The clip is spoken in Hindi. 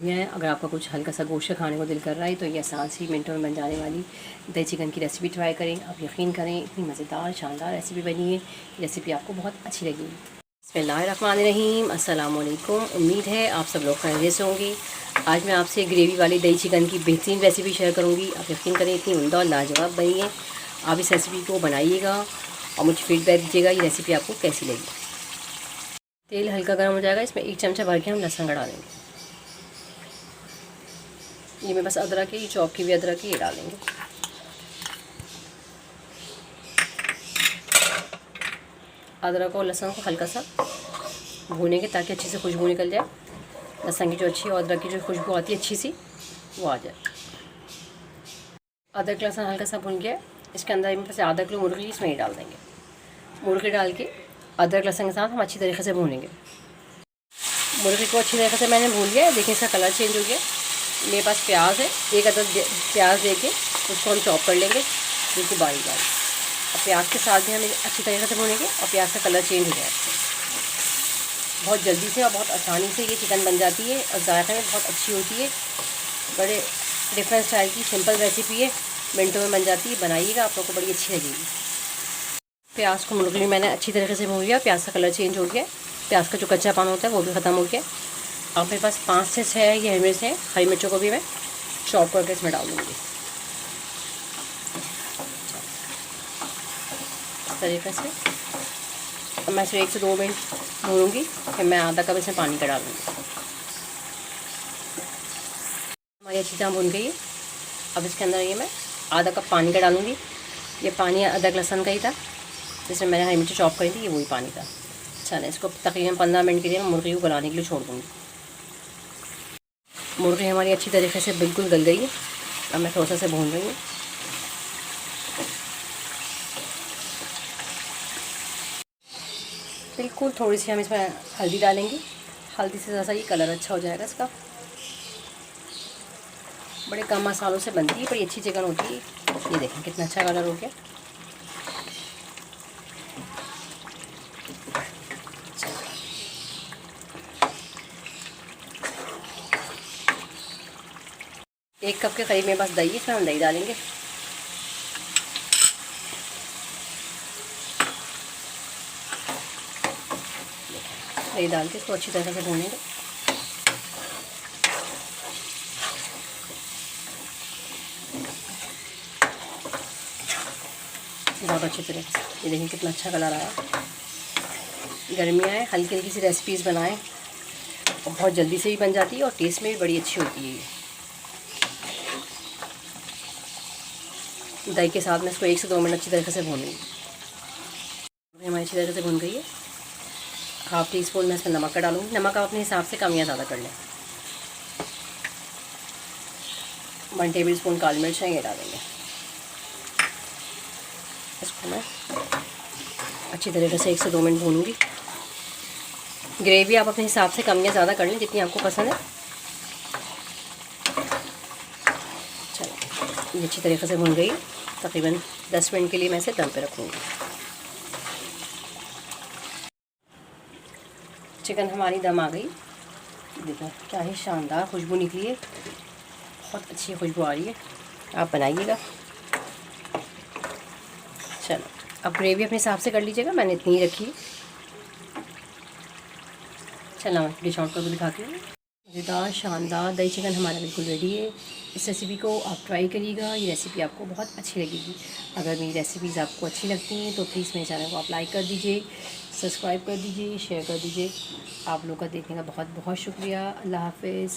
है। अगर आपका कुछ हल्का सा गोश्त खाने को दिल कर रहा है तो ये आसान सी मिनटों में बन जाने वाली दही चिकन की रेसिपी ट्राई करें। आप यकीन करें इतनी मज़ेदार शानदार रेसिपी बनी है। रेसिपी आपको बहुत अच्छी लगेगी। बिस्मिल्लाहिर्रहमानिर्रहीम, अस्सलाम वालेकुम। उम्मीद है आप सब लोग खैरियत से होंगे। आज मैं आपसे ग्रेवी वाली दही चिकन की बेहतरीन रेसिपी शेयर करूँगी। आप यकीन करें इतनी उम्दा और लाजवाब बनी है। आप इस रेसिपी को बनाइएगा और मुझे फीडबैक दीजिएगा ये रेसिपी आपको कैसी लगी। तेल हल्का गर्म हो जाएगा, इसमें 1 चमचा भर के हम लहसुन डालेंगे। ये मैं बस अदरक की चॉप की हुई अदरक की ये डालेंगे। अदरक और लहसुन को हल्का सा भूनेंगे ताकि अच्छी से खुशबू निकल जाए। लहसुन की जो अच्छी और अदरक की जो खुशबू आती है अच्छी सी वो आ जाए। अदरक लहसुन हल्का सा भून गया, इसके अंदर में से आधा किलो मुर्गी इसमें ही डाल देंगे। मुर्गी डाल के अदरक लहसुन के साथ हम अच्छी तरीके से भूनेंगे। मुर्गी को अच्छी तरीके से मैंने भून लिया है। देखिए इसका कलर चेंज हो गया। मेरे पास प्याज है, एक अदद प्याज लेके उसको हम चॉप कर लेंगे बिल्कुल बारीक बारीक। और प्याज के साथ भी हम अच्छी तरीके से भूनेंगे और प्याज का कलर चेंज हो जाए। बहुत जल्दी से और बहुत आसानी से ये चिकन बन जाती है और जायके में बहुत अच्छी होती है। बड़े डिफरेंट स्टाइल की सिंपल रेसिपी है, मिनटों में बन जाती है। बनाइएगा, आप लोग को बड़ी अच्छी लगेगी। प्याज को मुर्गी में मैंने अच्छी तरीके से भून लिया। प्याज का कलर चेंज हो गया, प्याज का जो कच्चापन होता है वो भी ख़त्म हो गया। अब मेरे पास 5 से 6 ये हरी मिर्च हैं। हरी मिर्चों को भी मैं चॉप करके इसमें डाल दूँगी इस तरीके से। अब मैं इसे 1 से 2 मिनट भूनूँगी, फिर मैं आधा कप इसमें पानी का डालूँगी। हमारी अच्छी तरह भून गई है। अब इसके अंदर ये मैं आधा कप पानी का डालूँगी। ये पानी अदरक लहसुन का ही था जिसमें मैंने हरी मिर्ची चॉप करी थी, ये वही पानी था। चलें इसको तकरीबन 15 मिनट के लिए मैं मुर्गी को गलाने के लिए छोड़ दूँगी। मुर्गी हमारी अच्छी तरीके से बिल्कुल गल गई है। अब मैं थोड़ा सा से भून रही हूँ। बिल्कुल थोड़ी सी हम इसमें हल्दी डालेंगे। हल्दी से ज़्यादा ये कलर अच्छा हो जाएगा इसका। बड़े कम मसालों से बनती है, बड़ी अच्छी चिकन होती है। ये देखें कितना अच्छा कलर हो गया। एक कप के करीब मेरे पास दही है, इसमें हम दही डालेंगे। दही डाल के इसको अच्छी तरह से भूनेंगे। बहुत अच्छी तरह से ये देखिए कितना अच्छा कलर आया। गर्मियाँ हैं, हल्की हल्की सी रेसिपीज़ बनाएं और बहुत जल्दी से भी बन जाती है और टेस्ट में भी बड़ी अच्छी होती है ये। दही के साथ में इसको 1 से 2 मिनट अच्छी तरीके से भूनेंगे। हमारी अच्छी तरीके से भून गई है। हाफ़ टी स्पून मैं इसमें नमक का डालूँगी। नमक आप अपने हिसाब से कम या ज़्यादा कर लें। 1 टेबल स्पून काली मिर्च है, ये डालेंगे। इसको मैं अच्छी तरीके से 1 से 2 मिनट भूनूँगी। ग्रेवी आप अपने हिसाब से कम या ज़्यादा कर लें जितनी आपको पसंद है। चलो ये अच्छी तरीके से भून गई। तकरीबन 10 मिनट के लिए मैं इसे दम पे रखूँगी। चिकन हमारी दम आ गई। देखो क्या ही शानदार खुशबू निकली है, बहुत अच्छी खुशबू आ रही है। आप बनाइएगा। चलो अब ग्रेवी अपने हिसाब से कर लीजिएगा, मैंने इतनी ही रखी है। चलो मैं डिश आउट करके दिखाती हूँ। मज़ेदार शानदार दही चिकन हमारा बिल्कुल रेडी है। इस रेसिपी को आप ट्राई करिएगा, ये रेसिपी आपको बहुत अच्छी लगेगी। अगर मेरी रेसिपीज़ आपको अच्छी लगती हैं तो प्लीज़ मेरे चैनल को आप लाइक कर दीजिए, सब्सक्राइब कर दीजिए, शेयर कर दीजिए। आप लोग का देखने का बहुत बहुत शुक्रिया। अल्लाह हाफ़िज़।